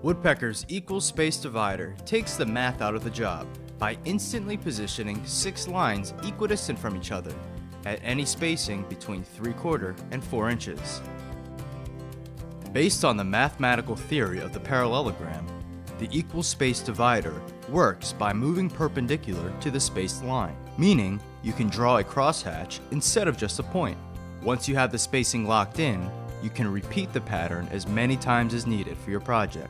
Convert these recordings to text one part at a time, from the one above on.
Woodpecker's equal space divider takes the math out of the job by instantly positioning 6 lines equidistant from each other at any spacing between 3/4 and 4 inches. Based on the mathematical theory of the parallelogram, the equal space divider works by moving perpendicular to the spaced line, meaning you can draw a crosshatch instead of just a point. Once you have the spacing locked in, you can repeat the pattern as many times as needed for your project.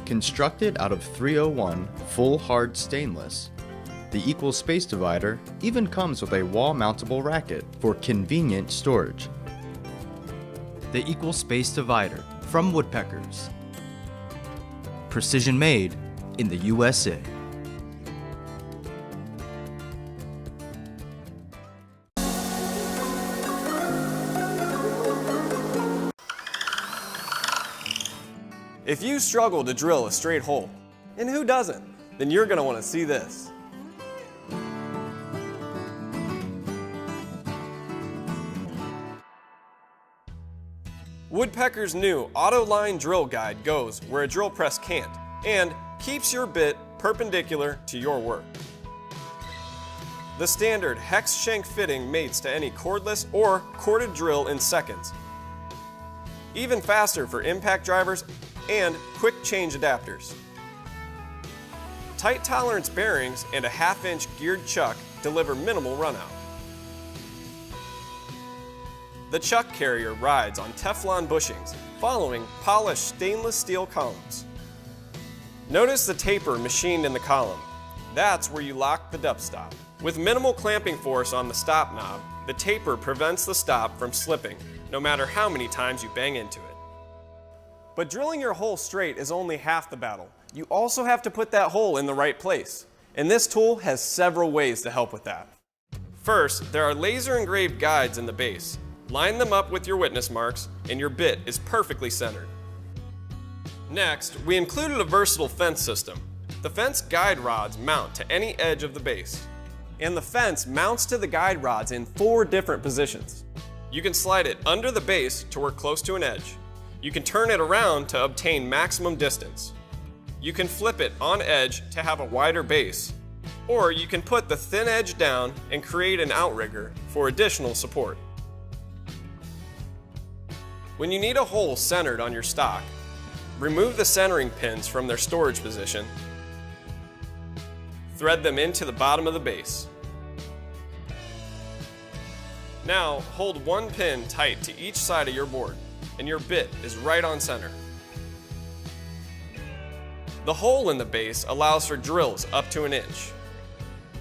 Constructed out of 301 full hard stainless, the equal space divider even comes with a wall-mountable racket for convenient storage. The equal space divider from Woodpeckers. Precision made in the USA. If you struggle to drill a straight hole, and who doesn't, then you're going to want to see this. Woodpecker's new auto-line drill guide goes where a drill press can't and keeps your bit perpendicular to your work. The standard hex shank fitting mates to any cordless or corded drill in seconds. Even faster for impact drivers and quick change adapters. Tight tolerance bearings and a 1/2 inch geared chuck deliver minimal runout. The chuck carrier rides on Teflon bushings following polished stainless steel columns. Notice the taper machined in the column. That's where you lock the depth stop. With minimal clamping force on the stop knob, the taper prevents the stop from slipping, no matter how many times you bang into it. But drilling your hole straight is only half the battle. You also have to put that hole in the right place. And this tool has several ways to help with that. First, there are laser engraved guides in the base. Line them up with your witness marks and your bit is perfectly centered. Next, we included a versatile fence system. The fence guide rods mount to any edge of the base. And the fence mounts to the guide rods in 4 different positions. You can slide it under the base to work close to an edge. You can turn it around to obtain maximum distance. You can flip it on edge to have a wider base. Or you can put the thin edge down and create an outrigger for additional support. When you need a hole centered on your stock, remove the centering pins from their storage position. Thread them into the bottom of the base. Now hold one pin tight to each side of your board, and your bit is right on center. The hole in the base allows for drills up to 1 inch.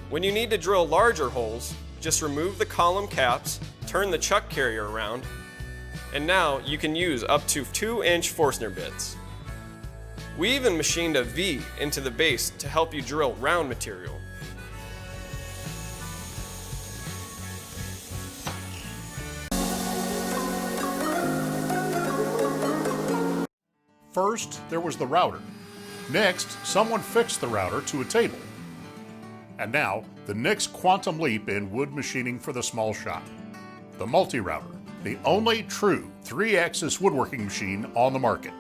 When you need to drill larger holes, just remove the column caps, turn the chuck carrier around, and now you can use up to 2-inch Forstner bits. We even machined a V into the base to help you drill round material. First, there was the router. Next, someone fixed the router to a table. And now, the next quantum leap in wood machining for the small shop. The multi-router, the only true 3-axis woodworking machine on the market.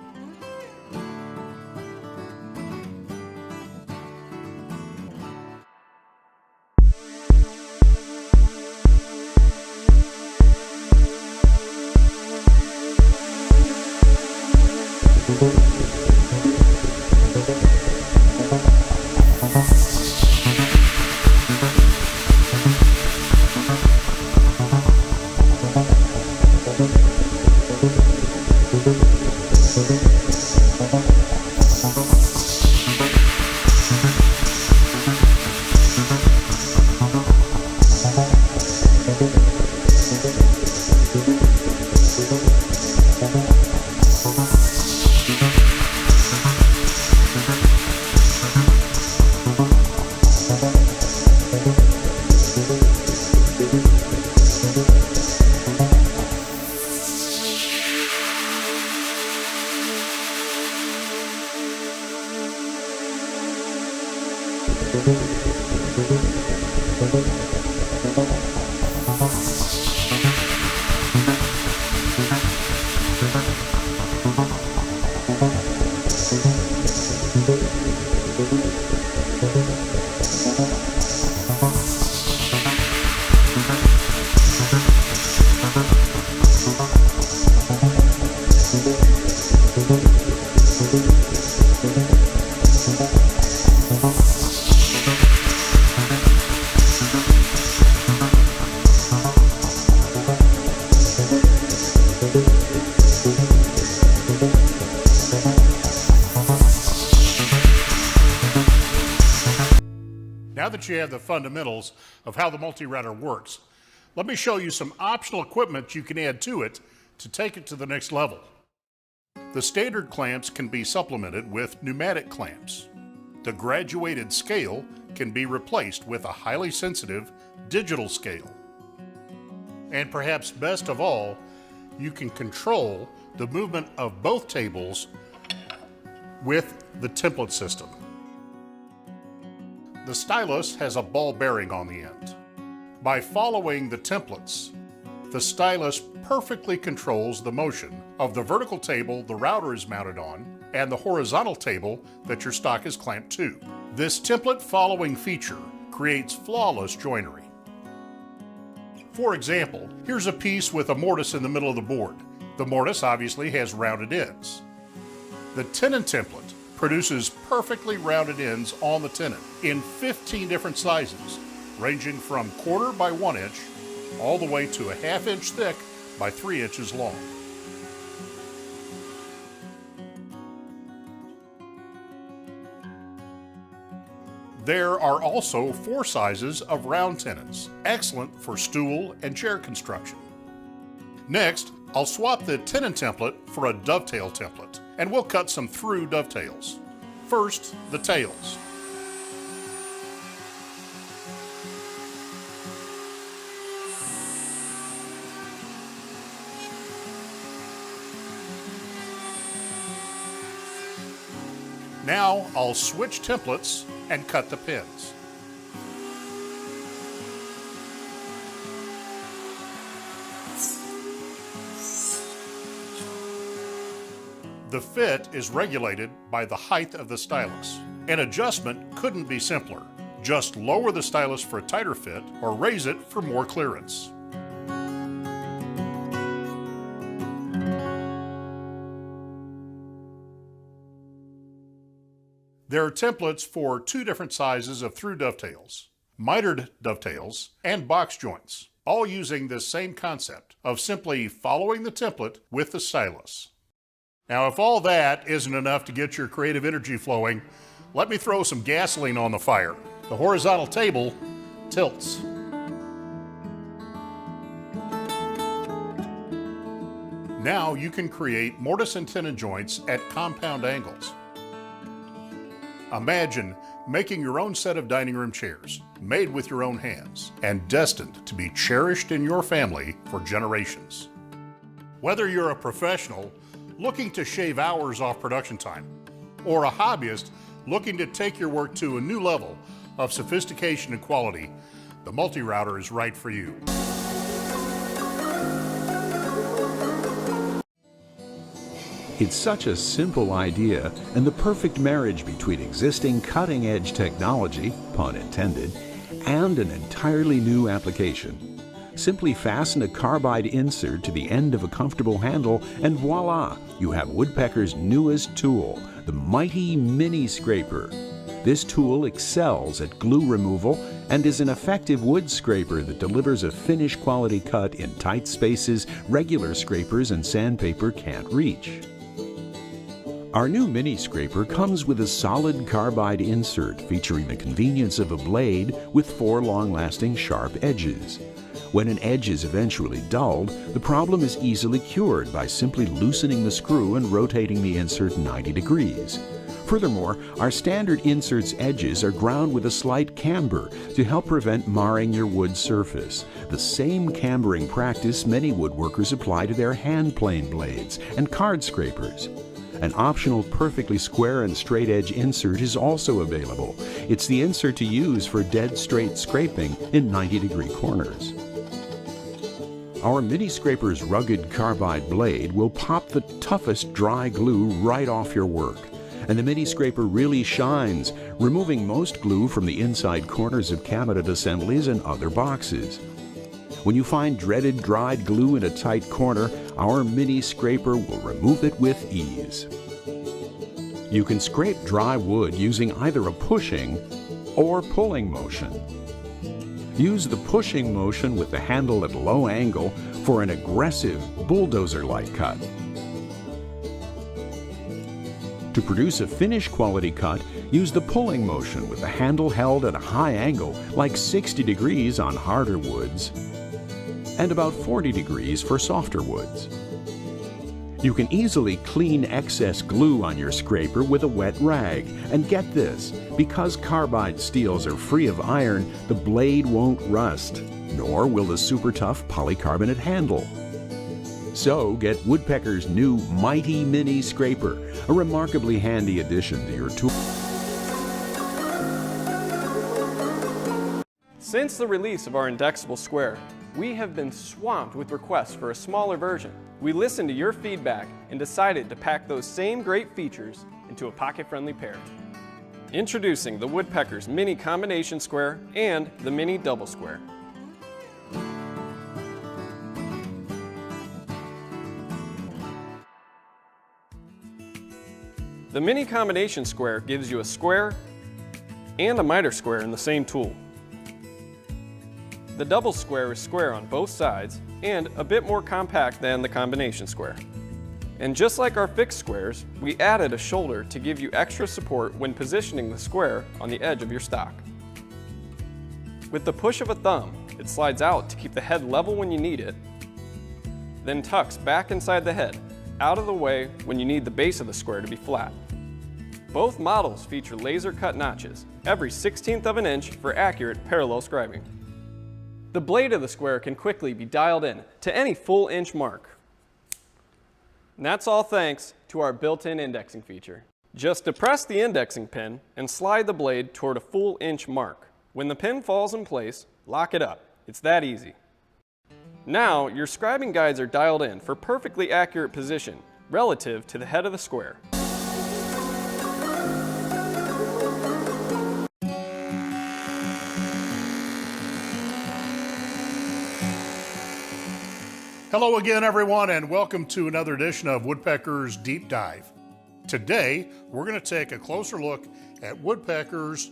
Now that you have the fundamentals of how the multi-router works, let me show you some optional equipment you can add to it to take it to the next level. The standard clamps can be supplemented with pneumatic clamps. The graduated scale can be replaced with a highly sensitive digital scale. And perhaps best of all, you can control the movement of both tables with the template system. The stylus has a ball bearing on the end. By following the templates, the stylus perfectly controls the motion of the vertical table the router is mounted on and the horizontal table that your stock is clamped to. This template following feature creates flawless joinery. For example, here's a piece with a mortise in the middle of the board. The mortise obviously has rounded ends. The tenon template produces perfectly rounded ends on the tenon in 15 different sizes, ranging from 1/4 by 1 inch all the way to a 1/2 inch thick by 3 inches long. There are also 4 sizes of round tenons, excellent for stool and chair construction. Next, I'll swap the tenon template for a dovetail template, and we'll cut some through dovetails. First, the tails. Now I'll switch templates and cut the pins. The fit is regulated by the height of the stylus. An adjustment couldn't be simpler. Just lower the stylus for a tighter fit or raise it for more clearance. There are templates for 2 different sizes of through dovetails, mitered dovetails, and box joints, all using this same concept of simply following the template with the stylus. Now, if all that isn't enough to get your creative energy flowing, let me throw some gasoline on the fire. The horizontal table tilts. Now you can create mortise and tenon joints at compound angles. Imagine making your own set of dining room chairs, made with your own hands, and destined to be cherished in your family for generations. Whether you're a professional looking to shave hours off production time, or a hobbyist looking to take your work to a new level of sophistication and quality, the multi-router is right for you. It's such a simple idea and the perfect marriage between existing cutting-edge technology, pun intended, and an entirely new application. Simply fasten a carbide insert to the end of a comfortable handle and voila, you have Woodpecker's newest tool, the mighty mini scraper. This tool excels at glue removal and is an effective wood scraper that delivers a finish quality cut in tight spaces regular scrapers and sandpaper can't reach. Our new mini scraper comes with a solid carbide insert featuring the convenience of a blade with 4 long-lasting sharp edges. When an edge is eventually dulled, the problem is easily cured by simply loosening the screw and rotating the insert 90 degrees. Furthermore, our standard insert's edges are ground with a slight camber to help prevent marring your wood surface, the same cambering practice many woodworkers apply to their hand plane blades and card scrapers. An optional perfectly square and straight edge insert is also available. It's the insert to use for dead straight scraping in 90-degree corners. Our Mini Scraper's rugged carbide blade will pop the toughest dry glue right off your work. And the Mini Scraper really shines, removing most glue from the inside corners of cabinet assemblies and other boxes. When you find dreaded dried glue in a tight corner, our Mini Scraper will remove it with ease. You can scrape dry wood using either a pushing or pulling motion. Use the pushing motion with the handle at low angle for an aggressive bulldozer-like cut. To produce a finish quality cut, use the pulling motion with the handle held at a high angle, like 60 degrees on harder woods, and about 40 degrees for softer woods. You can easily clean excess glue on your scraper with a wet rag. And get this, because carbide steels are free of iron, the blade won't rust, nor will the super tough polycarbonate handle. So get Woodpecker's new Mighty Mini Scraper, a remarkably handy addition to your tool. Since the release of our IN-DEXABLE square, we have been swamped with requests for a smaller version. We listened to your feedback and decided to pack those same great features into a pocket-friendly pair. Introducing the Woodpeckers Mini Combination Square and the Mini Double Square. The Mini Combination Square gives you a square and a miter square in the same tool. The double square is square on both sides and a bit more compact than the combination square. And just like our fixed squares, we added a shoulder to give you extra support when positioning the square on the edge of your stock. With the push of a thumb, it slides out to keep the head level when you need it, then tucks back inside the head, out of the way when you need the base of the square to be flat. Both models feature laser cut notches, every 1/16 of an inch for accurate parallel scribing. The blade of the square can quickly be dialed in to any full inch mark. And that's all thanks to our built-in indexing feature. Just depress the indexing pin and slide the blade toward a full inch mark. When the pin falls in place, lock it up. It's that easy. Now your scribing guides are dialed in for perfectly accurate position relative to the head of the square. Hello again, everyone, and welcome to another edition of Woodpecker's Deep Dive. Today, we're going to take a closer look at Woodpecker's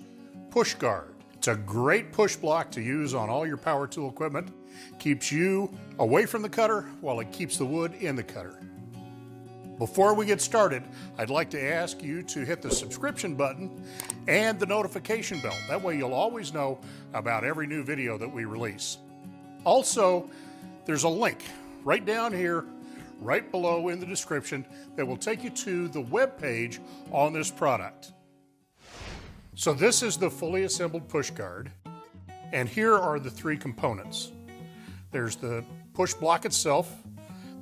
Push Guard. It's a great push block to use on all your power tool equipment. Keeps you away from the cutter while it keeps the wood in the cutter. Before we get started, I'd like to ask you to hit the subscription button and the notification bell. That way you'll always know about every new video that we release. Also, there's a link right down here, right below in the description, that will take you to the web page on this product. So this is the fully assembled push guard, and here are the three components. There's the push block itself,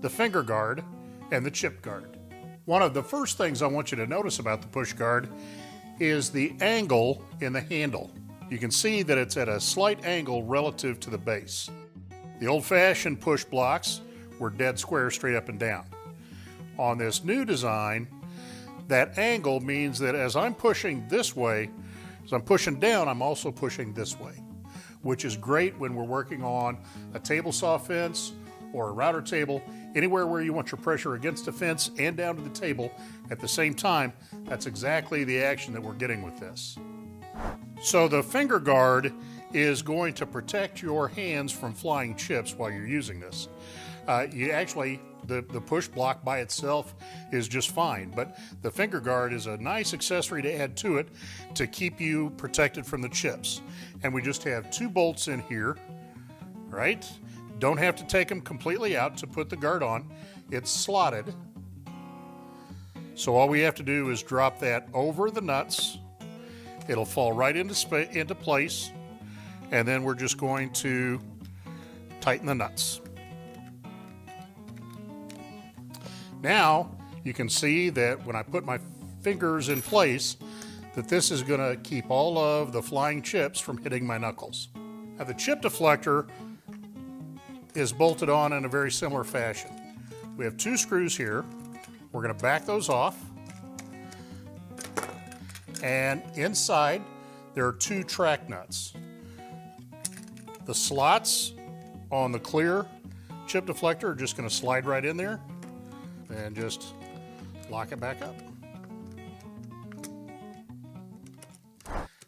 the finger guard, and the chip guard. One of the first things I want you to notice about the push guard is the angle in the handle. You can see that it's at a slight angle relative to the base. The old-fashioned push blocks were dead square straight up and down. On this new design, that angle means that as I'm pushing this way, as I'm pushing down, I'm also pushing this way, which is great when we're working on a table saw fence or a router table, anywhere where you want your pressure against a fence and down to the table at the same time. That's exactly the action that we're getting with this. So the finger guard is going to protect your hands from flying chips while you're using this. The push block by itself is just fine, but the finger guard is a nice accessory to add to it to keep you protected from the chips. And we just have 2 bolts in here, right? Don't have to take them completely out to put the guard on. It's slotted. So all we have to do is drop that over the nuts. It'll fall right into place. And then we're just going to tighten the nuts. Now you can see that when I put my fingers in place, that this is going to keep all of the flying chips from hitting my knuckles. Now the chip deflector is bolted on in a very similar fashion. We have 2 screws here. We're going to back those off. And inside, there are 2 track nuts. The slots on the clear chip deflector are just going to slide right in there and just lock it back up.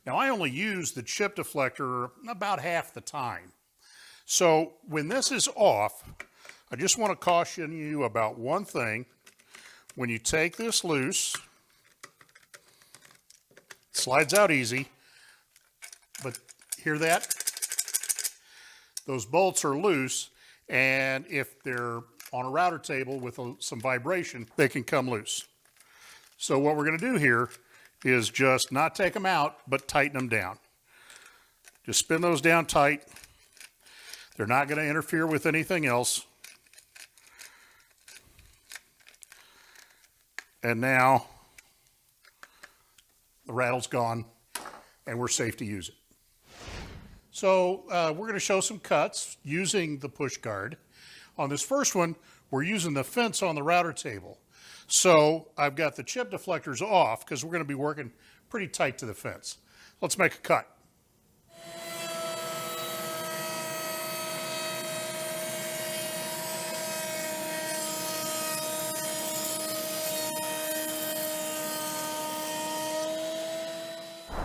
Now, I only use the chip deflector about half the time. So when this is off, I just want to caution you about one thing. When you take this loose, it slides out easy, but hear that? Those bolts are loose, and if they're on a router table with some vibration, they can come loose. So what we're going to do here is just not take them out, but tighten them down. Just spin those down tight. They're not going to interfere with anything else. And now the rattle's gone and we're safe to use it. So we're going to show some cuts using the push guard. On this first one, we're using the fence on the router table. So I've got the chip deflectors off because we're going to be working pretty tight to the fence. Let's make a cut.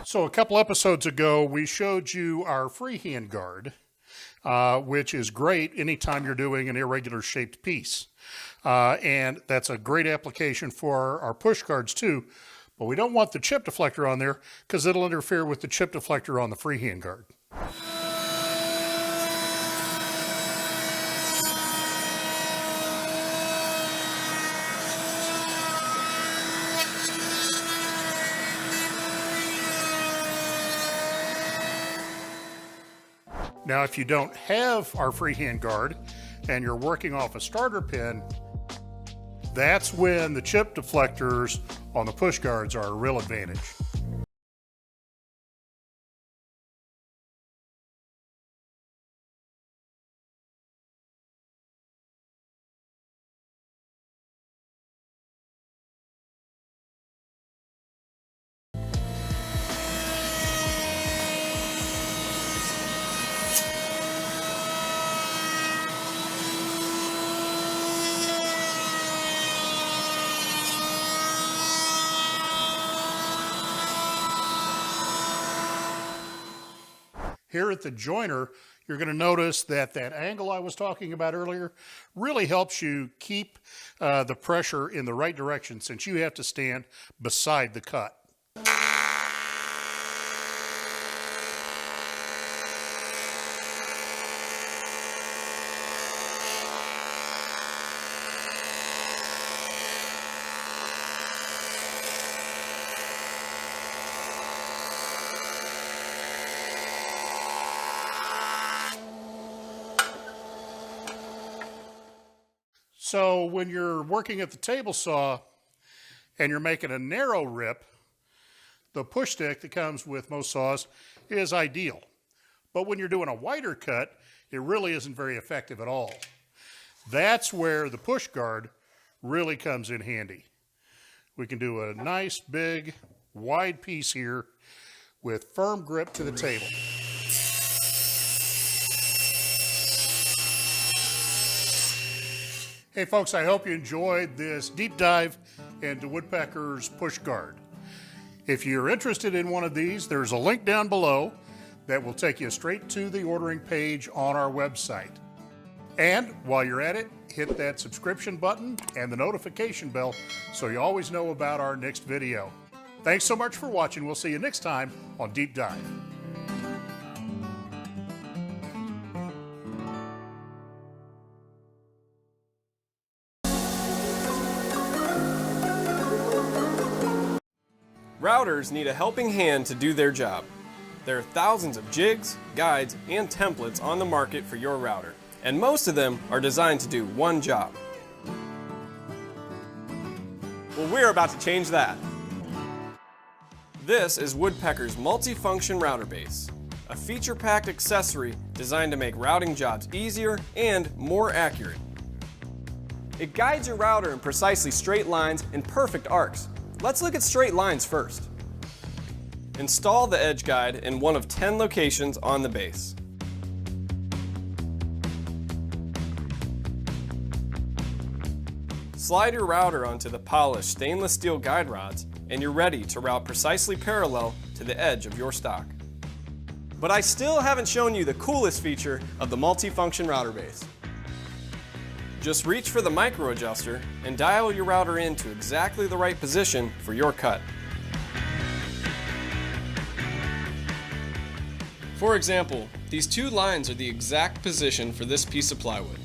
So a couple episodes ago, we showed you our freehand guard, which is great anytime you're doing an irregular shaped piece. And that's a great application for our push guards too, but we don't want the chip deflector on there because it'll interfere with the chip deflector on the freehand guard. Now, if you don't have our freehand guard and you're working off a starter pin, that's when the chip deflectors on the push guards are a real advantage. Here at the joiner, you're going to notice that that angle I was talking about earlier really helps you keep the pressure in the right direction since you have to stand beside the cut. So when you're working at the table saw and you're making a narrow rip, the push stick that comes with most saws is ideal. But when you're doing a wider cut, it really isn't very effective at all. That's where the push guard really comes in handy. We can do a nice, big, wide piece here with firm grip to the table. Hey folks, I hope you enjoyed this deep dive into Woodpecker's push guard. If you're interested in one of these, there's a link down below that will take you straight to the ordering page on our website. And while you're at it, hit that subscription button and the notification bell so you always know about our next video. Thanks so much for watching. We'll see you next time on Deep Dive. Routers need a helping hand to do their job. There are thousands of jigs, guides, and templates on the market for your router, and most of them are designed to do one job. Well, we're about to change that. This is Woodpecker's multi-function router base. a feature-packed accessory designed to make routing jobs easier and more accurate. It guides your router in precisely straight lines and perfect arcs. Let's look at straight lines first. Install the edge guide in one of 10 locations on the base. Slide your router onto the polished stainless steel guide rods and you're ready to route precisely parallel to the edge of your stock. But I still haven't shown you the coolest feature of the multifunction router base. Just reach for the micro adjuster and dial your router into exactly the right position for your cut. For example, these two lines are the exact position for this piece of plywood.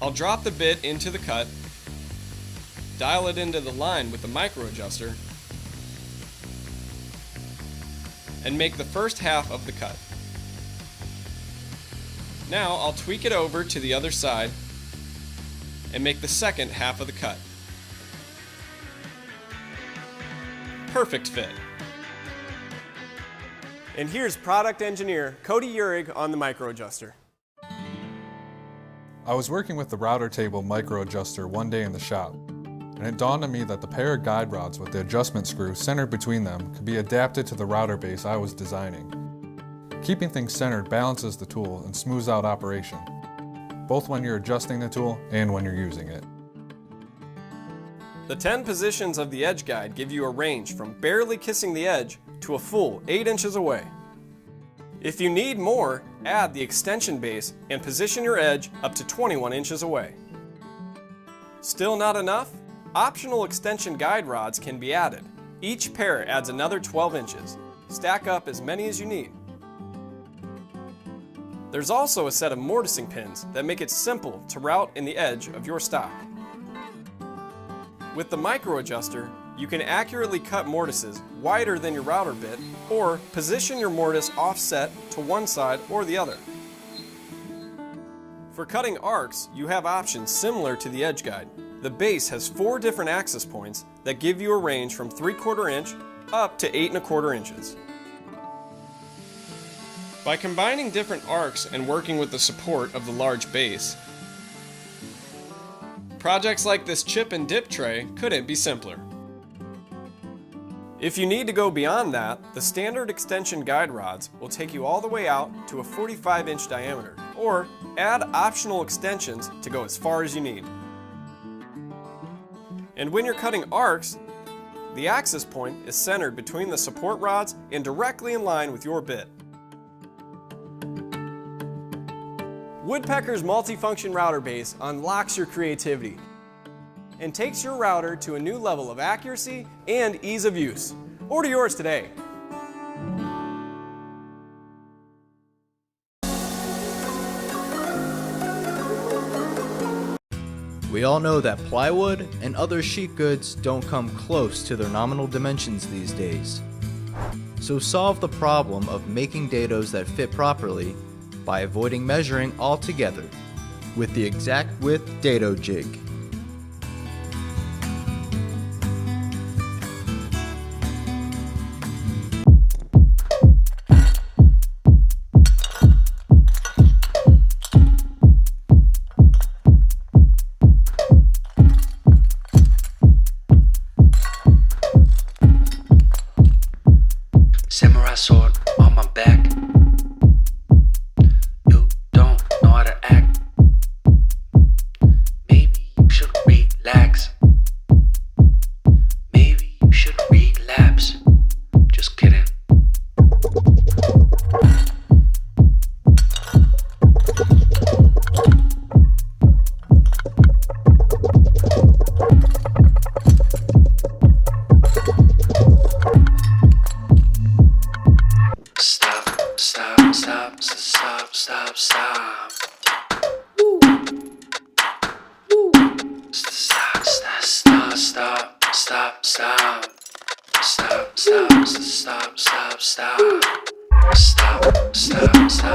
I'll drop the bit into the cut, dial it into the line with the micro adjuster, and make the first half of the cut. Now I'll tweak it over to the other side and make the second half of the cut. Perfect fit. And here's product engineer Cody Uhrig on the micro adjuster. I was working with the router table micro adjuster one day in the shop, and it dawned on me that the pair of guide rods with the adjustment screw centered between them could be adapted to the router base I was designing. Keeping things centered balances the tool and smooths out operation, both when you're adjusting the tool and when you're using it. The 10 positions of the edge guide give you a range from barely kissing the edge to a full 8 inches away. If you need more, add the extension base and position your edge up to 21 inches away. Still not enough? Optional extension guide rods can be added. Each pair adds another 12 inches. Stack up as many as you need. There's also a set of mortising pins that make it simple to route in the edge of your stock. With the micro adjuster, you can accurately cut mortises wider than your router bit or position your mortise offset to one side or the other. For cutting arcs, you have options similar to the edge guide. The base has 4 different access points that give you a range from 3/4 inch up to 8 1/4 inches. By combining different arcs and working with the support of the large base, projects like this chip and dip tray couldn't be simpler. If you need to go beyond that, the standard extension guide rods will take you all the way out to a 45-inch diameter, or add optional extensions to go as far as you need. And when you're cutting arcs, the access point is centered between the support rods and directly in line with your bit. Woodpecker's multifunction router base unlocks your creativity and takes your router to a new level of accuracy and ease of use. Order yours today. We all know that plywood and other sheet goods don't come close to their nominal dimensions these days. So solve the problem of making dados that fit properly by avoiding measuring altogether with the exact width dado jig. Samurai sword on my back. You don't know how to act. Maybe you should relax. Maybe you should relapse. Just kidding. Stop. Woo. Woo. Stop.